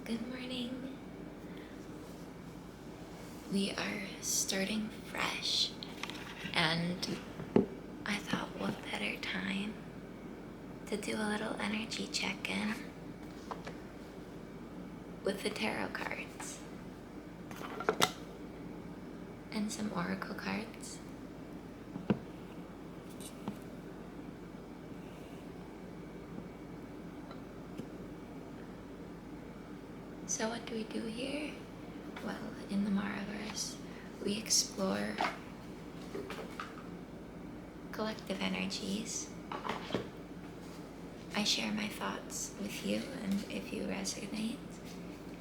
Good morning. We are starting fresh, and I thought what better time to do a little energy check-in with the tarot cards and some oracle cards. So what do we do here? Well, in the Maraverse, we explore collective energies. I share my thoughts with you, and if you resonate,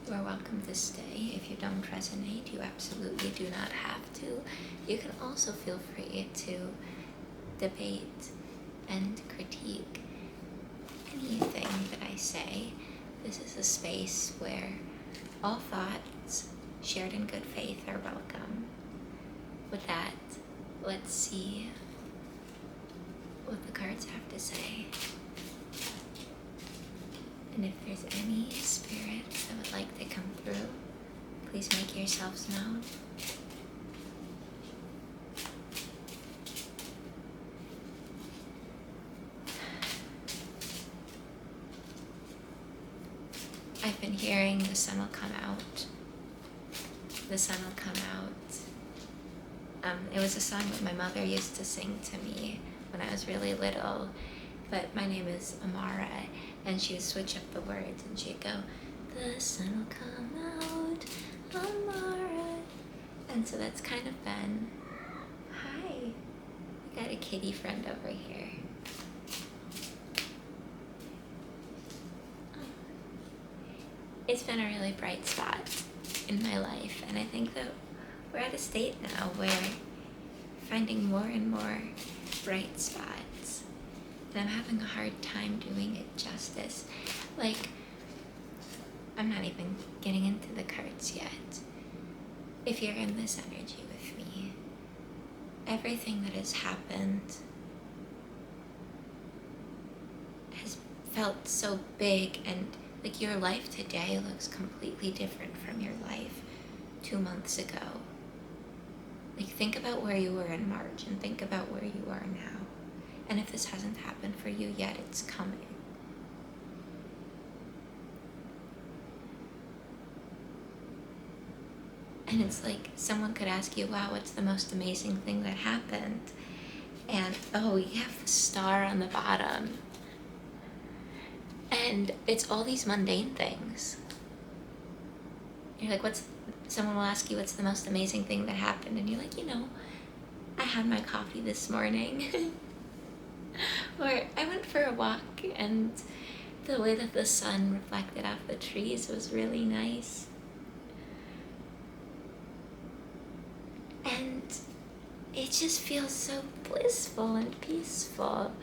you are welcome to stay. If you don't resonate, you absolutely do not have to. You can also feel free to debate and critique anything that I say. This is a space where all thoughts shared in good faith are welcome. With that, let's see what the cards have to say. And if there's any spirit that would like to come through, please make yourselves known. I've been hearing the sun will come out. The sun will come out. It was a song that my mother used to sing to me when I was really little, but my name is Amara, and she would switch up the words and she'd go, the sun will come out, Amara. And so that's kind of been, hi, I got a kitty friend over here. It's been a really bright spot in my life, and I think that we're at a state now where finding more and more bright spots, and I'm having a hard time doing it justice. Like, I'm not even getting into the cards yet. If you're in this energy with me, everything that has happened has felt so big, and like your life today looks completely different from your life 2 months ago. Like, think about where you were in March and think about where you are now. And if this hasn't happened for you yet, it's coming. And it's like someone could ask you, wow, what's the most amazing thing that happened? And, oh, you have the star on the bottom. And it's all these mundane things. You're like, someone will ask you, what's the most amazing thing that happened? And you're like, I had my coffee this morning. Or I went for a walk, and the way that the sun reflected off the trees was really nice. And it just feels so blissful and peaceful.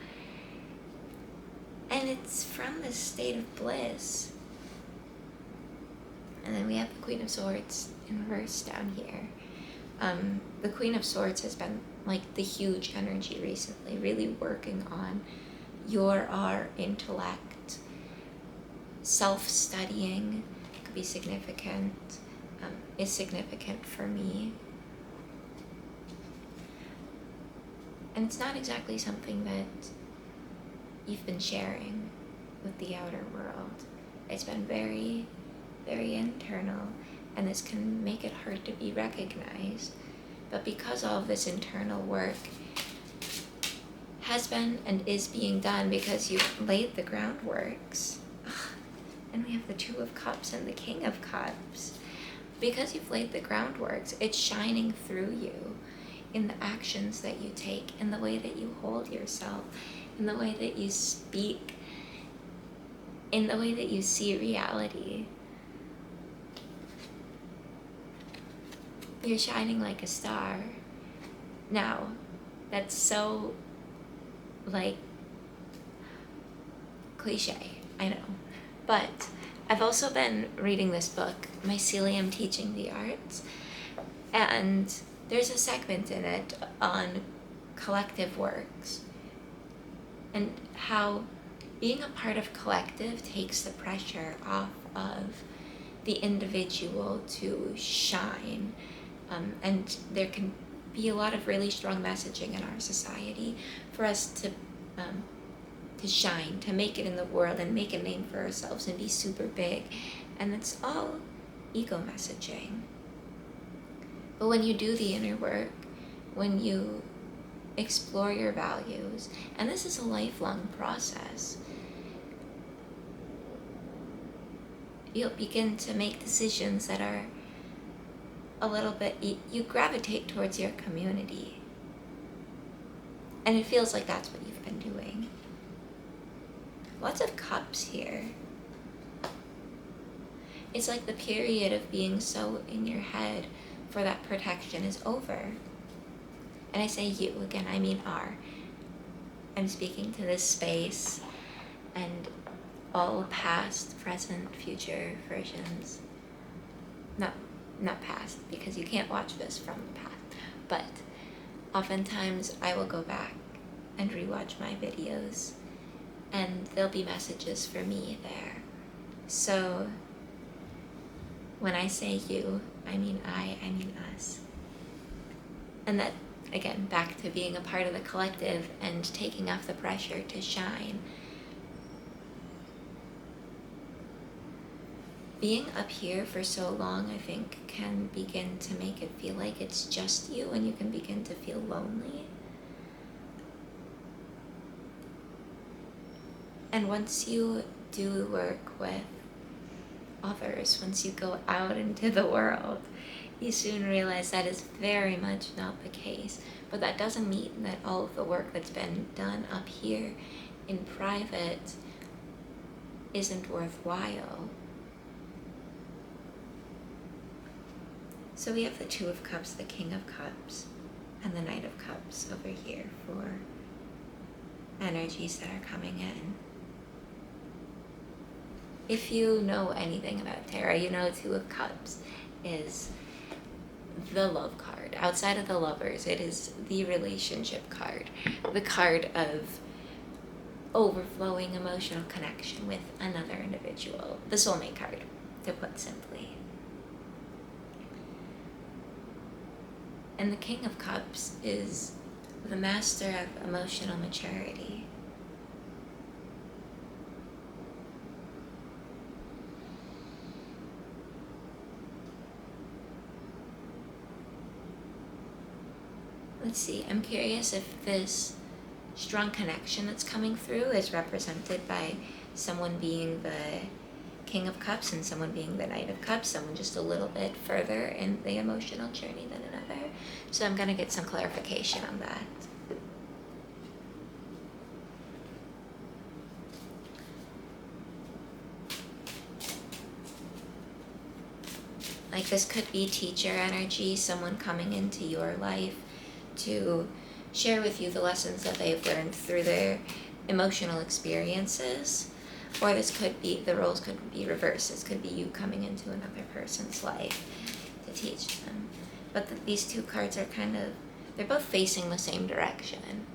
And it's from this state of bliss. And then we have the Queen of Swords in reverse down here. The Queen of Swords has been like the huge energy recently, really working on our intellect. Self-studying could be significant, is significant for me. And it's not exactly something that you've been sharing with the outer world. It's been very, very internal, and this can make it hard to be recognized. But because all of this internal work has been and is being done because you've laid the groundworks, and we have the Two of Cups and the King of Cups, because you've laid the groundworks, it's shining through you in the actions that you take, in the way that you hold yourself, in the way that you speak, in the way that you see reality. You're shining like a star. Now, that's so, like, cliche, I know. But I've also been reading this book, Mycelium Teaching the Arts, and there's a segment in it on collective works and how being a part of collective takes the pressure off of the individual to shine. And there can be a lot of really strong messaging in our society for us to shine, to make it in the world and make a name for ourselves and be super big. And it's all ego messaging. But when you do the inner work, when you explore your values, and this is a lifelong process, you'll begin to make decisions that are a little bit, you gravitate towards your community. And it feels like that's what you've been doing. Lots of cups here. It's like the period of being so in your head for that protection is over. And I say you, again, I mean our. I'm speaking to this space and all past, present, future versions. Not past, because you can't watch this from the past. But oftentimes I will go back and rewatch my videos, and there'll be messages for me there. So when I say you, I mean I mean us. And that, again, back to being a part of the collective and taking off the pressure to shine. Being up here for so long, I think, can begin to make it feel like it's just you, and you can begin to feel lonely. And once you do work with others, once you go out into the world, you soon realize that is very much not the case. But that doesn't mean that all of the work that's been done up here in private isn't worthwhile. So we have the Two of Cups, the King of Cups, and the Knight of Cups over here for energies that are coming in. If you know anything about tarot, you know Two of Cups is the love card. Outside of the lovers, it is the relationship card, the card of overflowing emotional connection with another individual, the soulmate card, to put simply. And the King of Cups is the master of emotional maturity. Let's see, I'm curious if this strong connection that's coming through is represented by someone being the King of Cups and someone being the Knight of Cups, someone just a little bit further in the emotional journey than another. So I'm going to get some clarification on that. Like this could be teacher energy, someone coming into your life to share with you the lessons that they've learned through their emotional experiences. Or this could be, the roles could be reversed. This could be you coming into another person's life to teach them. But these two cards are kind of, they're both facing the same direction.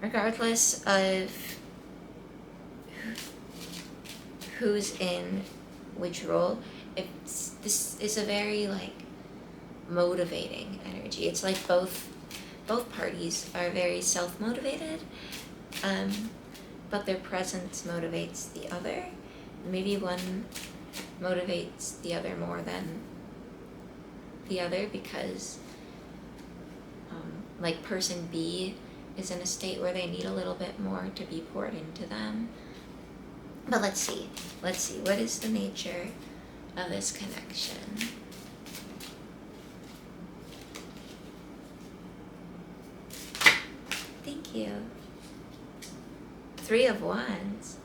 Regardless of who's in which role, this is a very motivating energy. It's like both parties are very self-motivated, but their presence motivates the other. Maybe one motivates the other more than the other because person B is in a state where they need a little bit more to be poured into them. But let's see, what is the nature of this connection? Thank you. Three of Wands.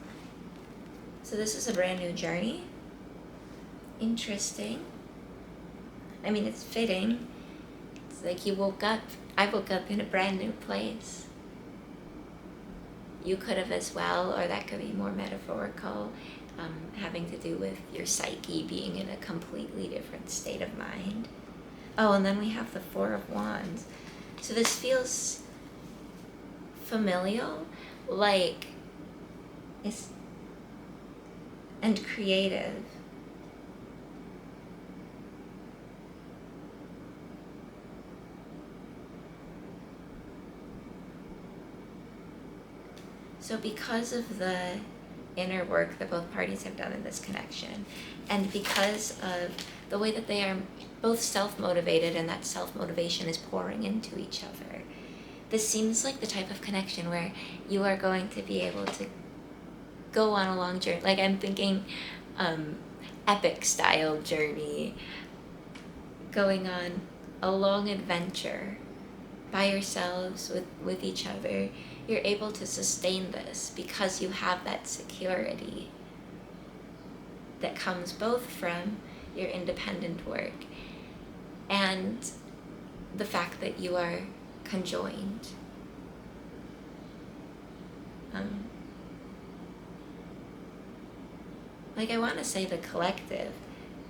So this is a brand new journey. Interesting. I mean, it's fitting. It's like you woke up. I woke up in a brand new place. You could have as well, or that could be more metaphorical, having to do with your psyche being in a completely different state of mind. Oh, and then we have the Four of Wands. So this feels familial, like and creative. So because of the inner work that both parties have done in this connection, and because of the way that they are both self-motivated and that self-motivation is pouring into each other, this seems like the type of connection where you are going to be able to go on a long journey. Like, I'm thinking epic style journey, going on a long adventure by yourselves with each other. You're able to sustain this because you have that security that comes both from your independent work and the fact that you are conjoined. Like, I want to say the collective,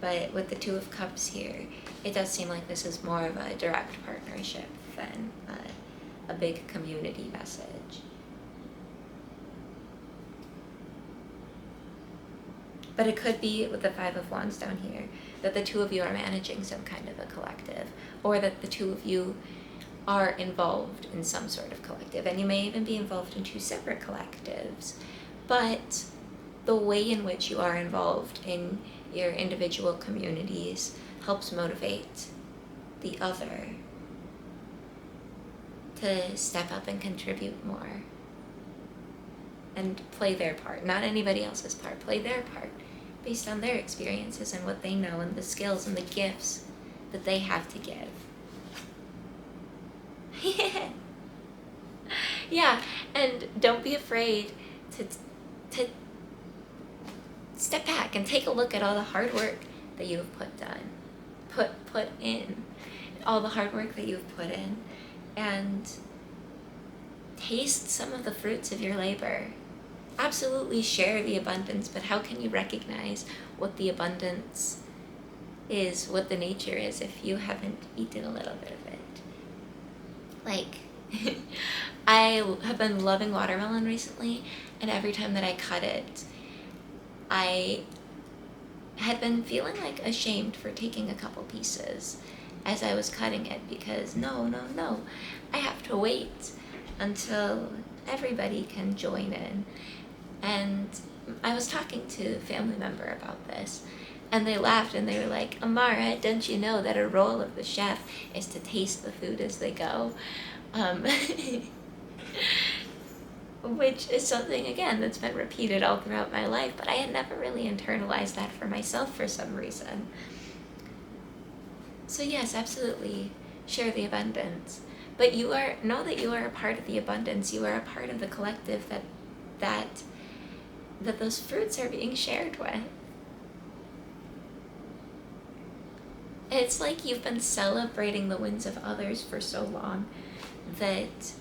but with the Two of Cups here, it does seem like this is more of a direct partnership than a big community message. But it could be, with the Five of Wands down here, that the two of you are managing some kind of a collective, or that the two of you are involved in some sort of collective, and you may even be involved in two separate collectives, but the way in which you are involved in your individual communities helps motivate the other to step up and contribute more and play their part, not anybody else's part, play their part based on their experiences and what they know and the skills and the gifts that they have to give. Yeah, and don't be afraid to step back and take a look at all the hard work that you have put in, all the hard work that you've put in, and taste some of the fruits of your labor. Absolutely share the abundance, but how can you recognize what the abundance is, what the nature is, if you haven't eaten a little bit of it? Like, I have been loving watermelon recently, and every time that I cut it, I had been feeling like ashamed for taking a couple pieces as I was cutting it, because no, I have to wait until everybody can join in. And I was talking to a family member about this, and they laughed and they were like, Amara, don't you know that a role of the chef is to taste the food as they go? Which is something, again, that's been repeated all throughout my life, but I had never really internalized that for myself for some reason. So yes, absolutely, share the abundance. But know that you are a part of the abundance. You are a part of the collective that those fruits are being shared with. It's like you've been celebrating the wins of others for so long that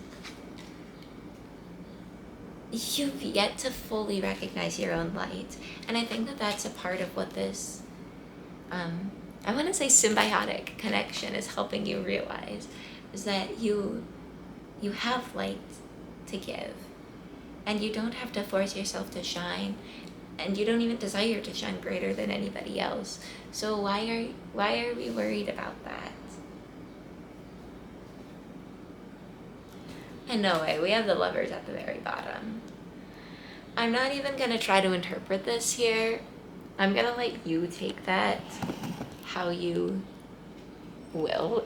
you've yet to fully recognize your own light. And I think that that's a part of what this, I want to say symbiotic connection is helping you realize, is that you have light to give, and you don't have to force yourself to shine, and you don't even desire to shine greater than anybody else. So why are we worried about that? And no way, we have the Lovers at the very bottom. I'm not even going to try to interpret this here. I'm going to let you take that how you will.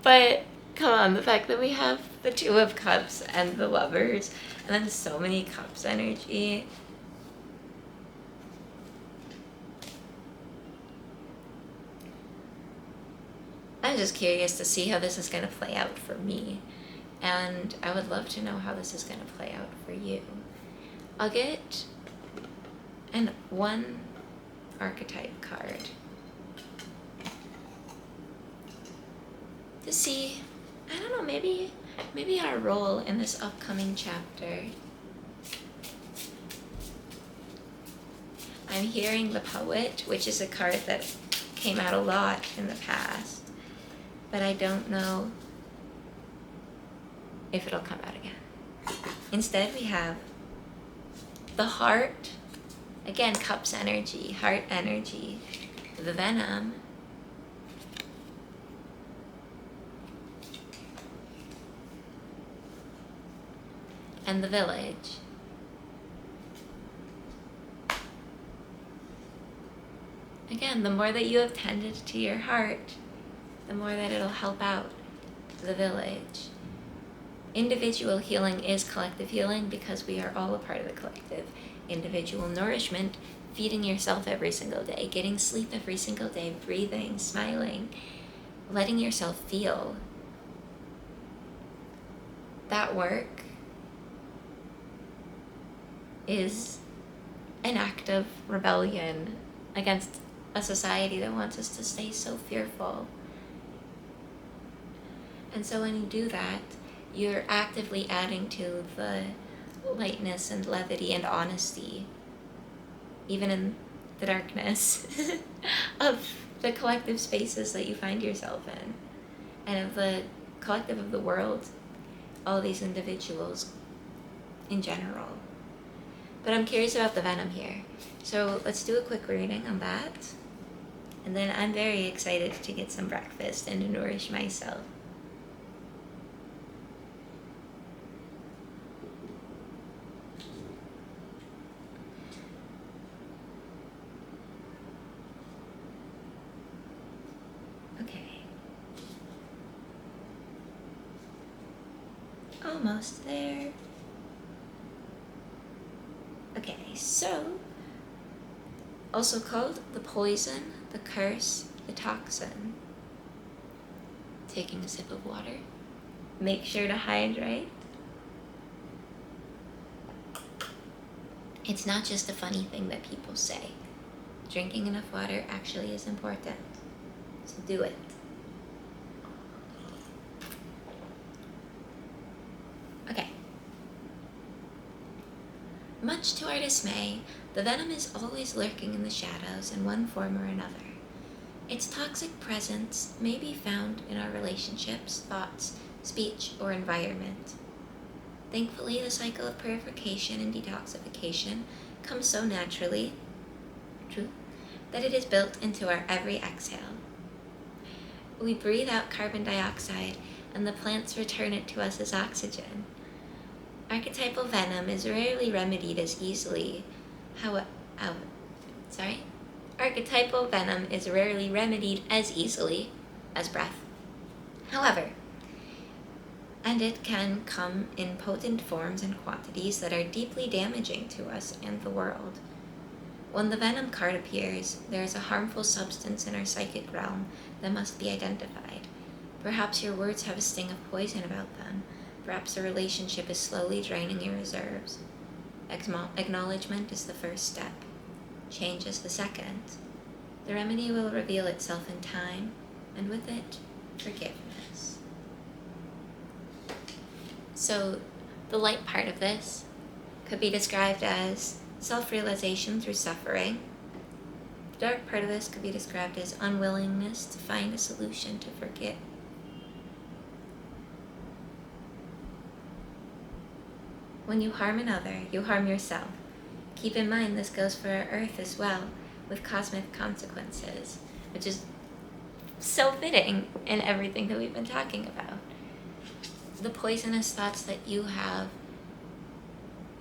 But come on, the fact that we have the Two of Cups and the Lovers, and then so many Cups energy. I'm just curious to see how this is going to play out for me. And I would love to know how this is going to play out for you. I'll get one archetype card to see, I don't know, maybe our role in this upcoming chapter. I'm hearing the Poet, which is a card that came out a lot in the past, but I don't know if it'll come out again. Instead, we have The heart, again, cups energy, heart energy. The venom, and the village. Again, the more that you have tended to your heart, the more that it'll help out the village. Individual healing is collective healing because we are all a part of the collective. Individual nourishment, feeding yourself every single day, getting sleep every single day, breathing, smiling, letting yourself feel. That work is an act of rebellion against a society that wants us to stay so fearful. And so when you do that, you're actively adding to the lightness and levity and honesty, even in the darkness, of the collective spaces that you find yourself in, and of the collective of the world, all these individuals in general. But I'm curious about the venom here. So let's do a quick reading on that. And then I'm very excited to get some breakfast and to nourish myself. Okay. Almost there. Okay, so also called the poison, the curse, the toxin. Taking a sip of water. Make sure to hydrate. It's not just a funny thing that people say. Drinking enough water actually is important. So do it. Okay. Much to our dismay, the venom is always lurking in the shadows in one form or another. Its toxic presence may be found in our relationships, thoughts, speech, or environment. Thankfully, the cycle of purification and detoxification comes so naturally, that it is built into our every exhale. We breathe out carbon dioxide, and the plants return it to us as oxygen. Archetypal venom is rarely remedied as easily. Archetypal venom is rarely remedied as easily as breath. However, and it can come in potent forms and quantities that are deeply damaging to us and the world. When the venom card appears, there is a harmful substance in our psychic realm that must be identified. Perhaps your words have a sting of poison about them. Perhaps a relationship is slowly draining your reserves. Acknowledgement is the first step. Change is the second. The remedy will reveal itself in time, and with it, forgiveness. So, the light part of this could be described as self-realization through suffering. The dark part of this could be described as unwillingness to find a solution to forget. When you harm another, you harm yourself. Keep in mind this goes for our earth as well, with cosmic consequences, which is so fitting in everything that we've been talking about. The poisonous thoughts that you have,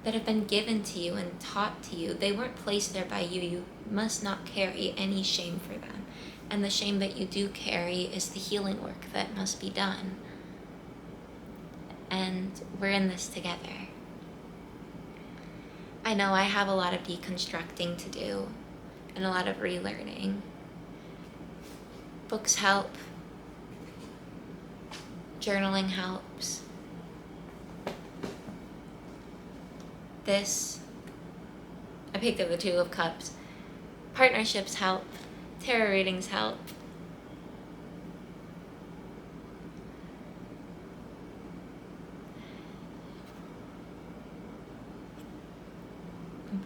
that have been given to you and taught to you, they weren't placed there by you. You must not carry any shame for them. And the shame that you do carry is the healing work that must be done. And we're in this together. I know I have a lot of deconstructing to do and a lot of relearning. Books help. Journaling helps. I picked up the Two of Cups. Partnerships help. Tarot readings help.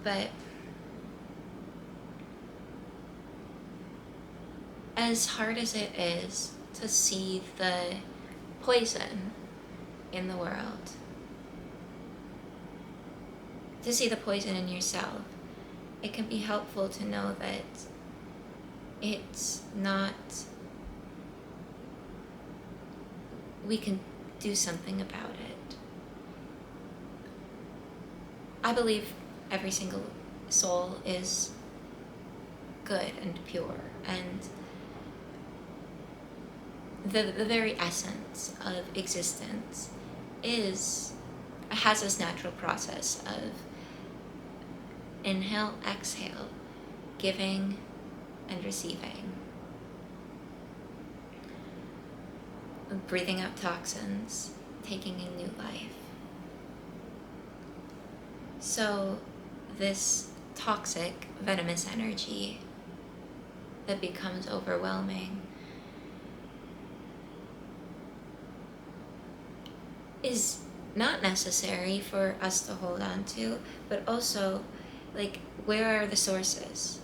But as hard as it is to see the poison in the world, to see the poison in yourself, it can be helpful to know that it's not, we can do something about it. I believe every single soul is good and pure, and the very essence of existence has this natural process of inhale, exhale, giving and receiving, breathing out toxins, taking in new life. So this toxic, venomous energy that becomes overwhelming is not necessary for us to hold on to, but also, like, where are the sources?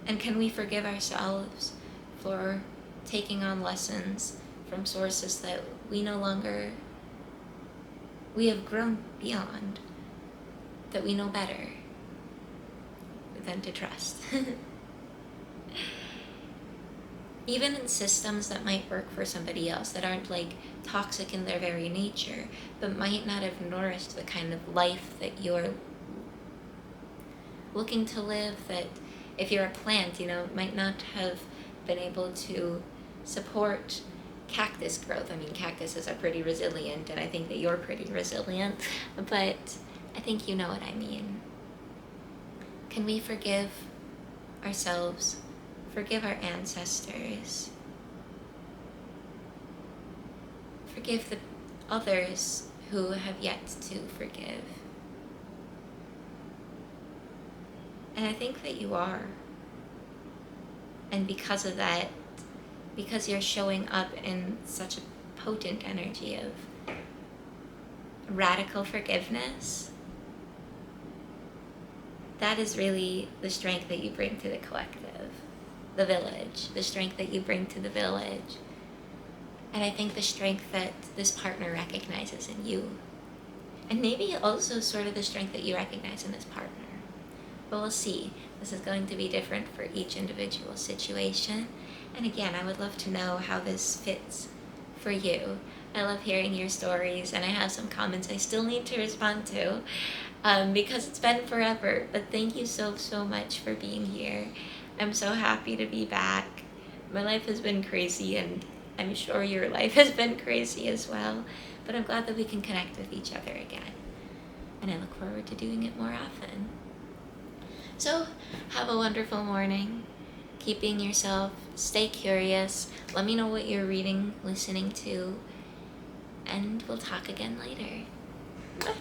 And can we forgive ourselves for taking on lessons from sources that we have grown beyond, that we know better than to trust? Even in systems that might work for somebody else, that aren't like toxic in their very nature, but might not have nourished the kind of life that you're looking to live, that if you're a plant, might not have been able to support cactus growth. I mean, cactuses are pretty resilient, and I think that you're pretty resilient, but I think you know what I mean. Can we forgive ourselves, forgive our ancestors, forgive the others who have yet to forgive? And I think that you are. And because of that, because you're showing up in such a potent energy of radical forgiveness, that is really the strength that you bring to the collective, the village, the strength that you bring to the village. And I think the strength that this partner recognizes in you. And maybe also sort of the strength that you recognize in this partner. But we'll see. This is going to be different for each individual situation. And again, I would love to know how this fits for you. I love hearing your stories, and I have some comments I still need to respond to because it's been forever. But thank you so, so much for being here. I'm so happy to be back. My life has been crazy, and I'm sure your life has been crazy as well. But I'm glad that we can connect with each other again. And I look forward to doing it more often. So, have a wonderful morning. Keep being yourself. Stay curious. Let me know what you're reading, listening to. And we'll talk again later. Bye.